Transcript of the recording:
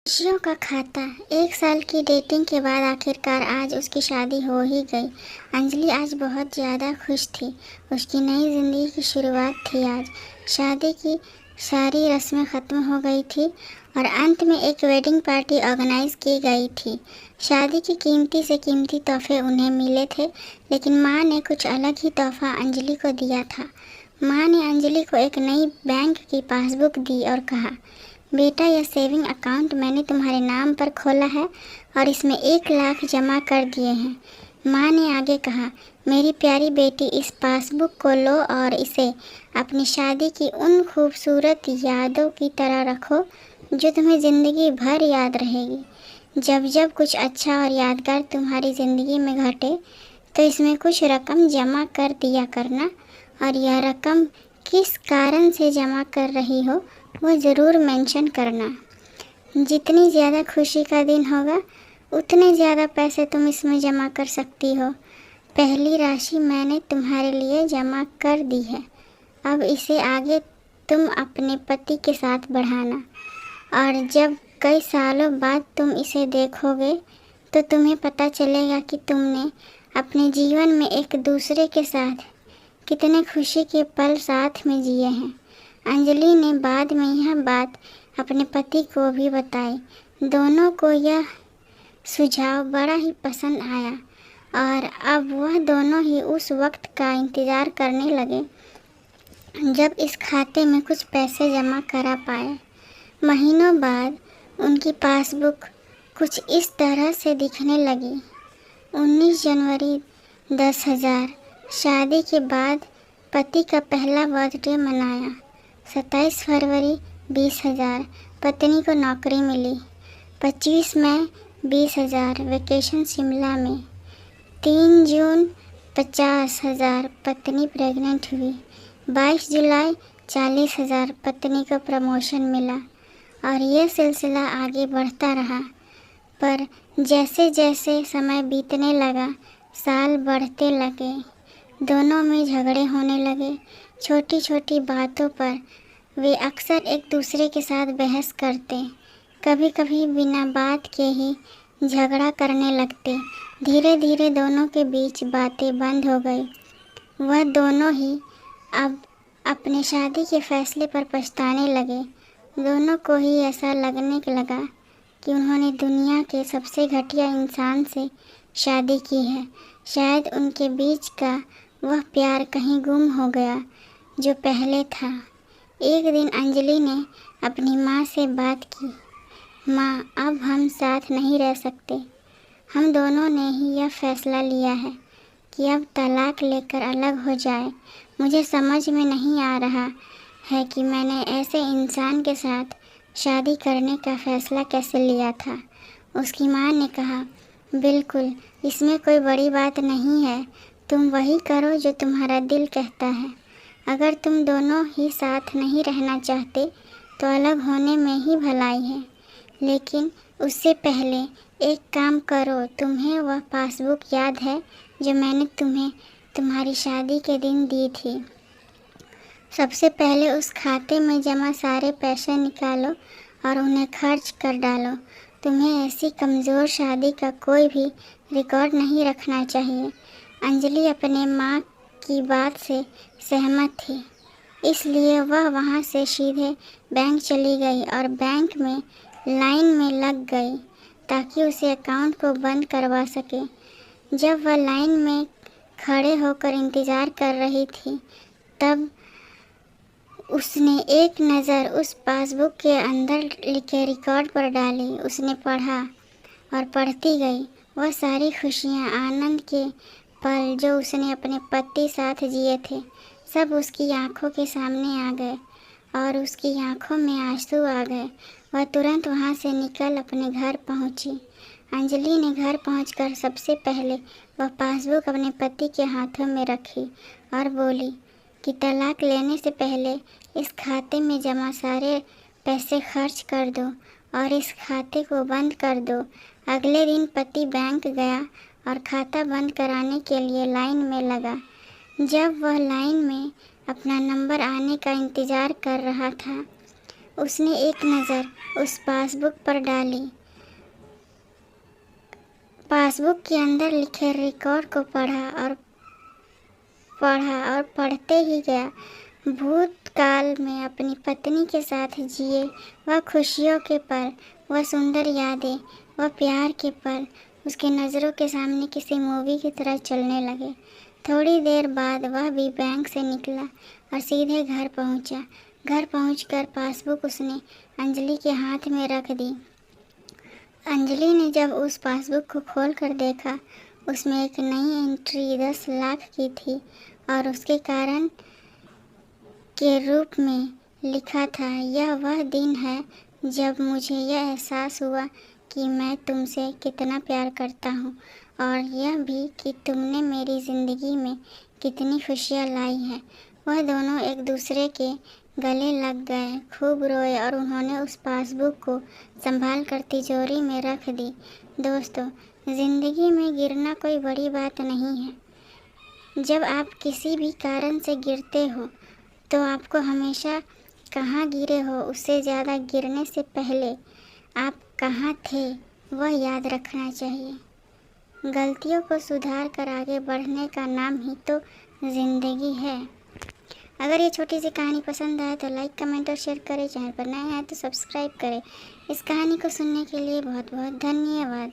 खुशियों का खाता। 1 साल की डेटिंग के बाद आखिरकार आज उसकी शादी हो ही गई। अंजलि आज बहुत ज़्यादा खुश थी। उसकी नई ज़िंदगी की शुरुआत थी आज। शादी की सारी रस्में ख़त्म हो गई थी और अंत में एक वेडिंग पार्टी ऑर्गेनाइज़ की गई थी। शादी की कीमती से कीमती तोहफे उन्हें मिले थे, लेकिन माँ ने कुछ अलग ही तोहफ़ा अंजलि को दिया था। माँ ने अंजलि को एक नई बैंक की पासबुक दी और कहा, बेटा, यह सेविंग अकाउंट मैंने तुम्हारे नाम पर खोला है और इसमें 1 लाख जमा कर दिए हैं। माँ ने आगे कहा, मेरी प्यारी बेटी, इस पासबुक को लो और इसे अपनी शादी की उन खूबसूरत यादों की तरह रखो जो तुम्हें ज़िंदगी भर याद रहेगी। जब जब कुछ अच्छा और यादगार तुम्हारी ज़िंदगी में घटे तो इसमें कुछ रकम जमा कर दिया करना, और यह रकम किस कारण से जमा कर रही हो वो ज़रूर मेंशन करना। जितनी ज़्यादा खुशी का दिन होगा उतने ज़्यादा पैसे तुम इसमें जमा कर सकती हो। पहली राशि मैंने तुम्हारे लिए जमा कर दी है। अब इसे आगे तुम अपने पति के साथ बढ़ाना, और जब कई सालों बाद तुम इसे देखोगे तो तुम्हें पता चलेगा कि तुमने अपने जीवन में एक दूसरे के साथ कितने खुशी के पल साथ में जिए हैं। अंजलि ने बाद में यह बात अपने पति को भी बताई। दोनों को यह सुझाव बड़ा ही पसंद आया और अब वह दोनों ही उस वक्त का इंतज़ार करने लगे जब इस खाते में कुछ पैसे जमा करा पाए। महीनों बाद उनकी पासबुक कुछ इस तरह से दिखने लगी। 19 जनवरी 10,000। शादी के बाद पति का पहला बर्थडे मनाया। 27 फरवरी 20,000। पत्नी को नौकरी मिली। 25 मई 20,000। वेकेशन शिमला में। 3 जून 50,000। पत्नी प्रेग्नेंट हुई। 22 जुलाई 40,000। पत्नी को प्रमोशन मिला। और ये सिलसिला आगे बढ़ता रहा। पर जैसे जैसे समय बीतने लगा, साल बढ़ते लगे, दोनों में झगड़े होने लगे। छोटी छोटी बातों पर वे अक्सर एक दूसरे के साथ बहस करते, कभी कभी बिना बात के ही झगड़ा करने लगते। धीरे धीरे दोनों के बीच बातें बंद हो गई। वह दोनों ही अब अपने शादी के फैसले पर पछताने लगे। दोनों को ही ऐसा लगने लगा कि उन्होंने दुनिया के सबसे घटिया इंसान से शादी की है। शायद उनके बीच का वह प्यार कहीं गुम हो गया जो पहले था। एक दिन अंजलि ने अपनी माँ से बात की। माँ, अब हम साथ नहीं रह सकते। हम दोनों ने ही यह फैसला लिया है कि अब तलाक लेकर अलग हो जाए। मुझे समझ में नहीं आ रहा है कि मैंने ऐसे इंसान के साथ शादी करने का फ़ैसला कैसे लिया था। उसकी माँ ने कहा, बिल्कुल, इसमें कोई बड़ी बात नहीं है। तुम वही करो जो तुम्हारा दिल कहता है। अगर तुम दोनों ही साथ नहीं रहना चाहते तो अलग होने में ही भलाई है। लेकिन उससे पहले एक काम करो। तुम्हें वह पासबुक याद है जो मैंने तुम्हें तुम्हारी शादी के दिन दी थी? सबसे पहले उस खाते में जमा सारे पैसे निकालो और उन्हें खर्च कर डालो। तुम्हें ऐसी कमज़ोर शादी का कोई भी रिकॉर्ड नहीं रखना चाहिए। अंजलि अपने माँ की बात से सहमत थी, इसलिए वह वहाँ से सीधे बैंक चली गई और बैंक में लाइन में लग गई ताकि उसे अकाउंट को बंद करवा सके। जब वह लाइन में खड़े होकर इंतज़ार कर रही थी, तब उसने एक नज़र उस पासबुक के अंदर लिखे रिकॉर्ड पर डाली। उसने पढ़ा और पढ़ती गई वह सारी खुशियाँ, आनंद के पल जो उसने अपने पति साथ जिए थे, सब उसकी आंखों के सामने आ गए और उसकी आंखों में आंसू आ गए। वह तुरंत वहाँ से निकल अपने घर पहुँची। अंजलि ने घर पहुंचकर सबसे पहले वह पासबुक अपने पति के हाथों में रखी और बोली कि तलाक लेने से पहले इस खाते में जमा सारे पैसे खर्च कर दो और इस खाते को बंद कर दो। अगले दिन पति बैंक गया और खाता बंद कराने के लिए लाइन में लगा। जब वह लाइन में अपना नंबर आने का इंतज़ार कर रहा था, उसने एक नज़र उस पासबुक पर डाली। पासबुक के अंदर लिखे रिकॉर्ड को पढ़ा और पढ़ते ही गया। भूतकाल में अपनी पत्नी के साथ जिए वह खुशियों के पल, वह सुंदर यादें, वह प्यार के पल उसकी नज़रों के सामने किसी मूवी की तरह चलने लगे। थोड़ी देर बाद वह भी बैंक से निकला और सीधे घर पहुंचा। घर पहुंचकर पासबुक उसने अंजलि के हाथ में रख दी। अंजलि ने जब उस पासबुक को खोल कर देखा, उसमें एक नई एंट्री 10 लाख की थी और उसके कारण के रूप में लिखा था, यह वह दिन है जब मुझे यह एहसास हुआ कि मैं तुमसे कितना प्यार करता हूँ और यह भी कि तुमने मेरी ज़िंदगी में कितनी खुशियाँ लाई हैं। वह दोनों एक दूसरे के गले लग गए, खूब रोए और उन्होंने उस पासबुक को संभाल कर तिजोरी में रख दी। दोस्तों, ज़िंदगी में गिरना कोई बड़ी बात नहीं है। जब आप किसी भी कारण से गिरते हो तो आपको हमेशा कहाँ गिरे हो उससे ज़्यादा गिरने से पहले आप कहाँ थे वह याद रखना चाहिए। गलतियों को सुधार कर आगे बढ़ने का नाम ही तो ज़िंदगी है। अगर ये छोटी सी कहानी पसंद आए तो लाइक, कमेंट और शेयर करें। चैनल पर नए हैं तो सब्सक्राइब करें। इस कहानी को सुनने के लिए बहुत बहुत धन्यवाद।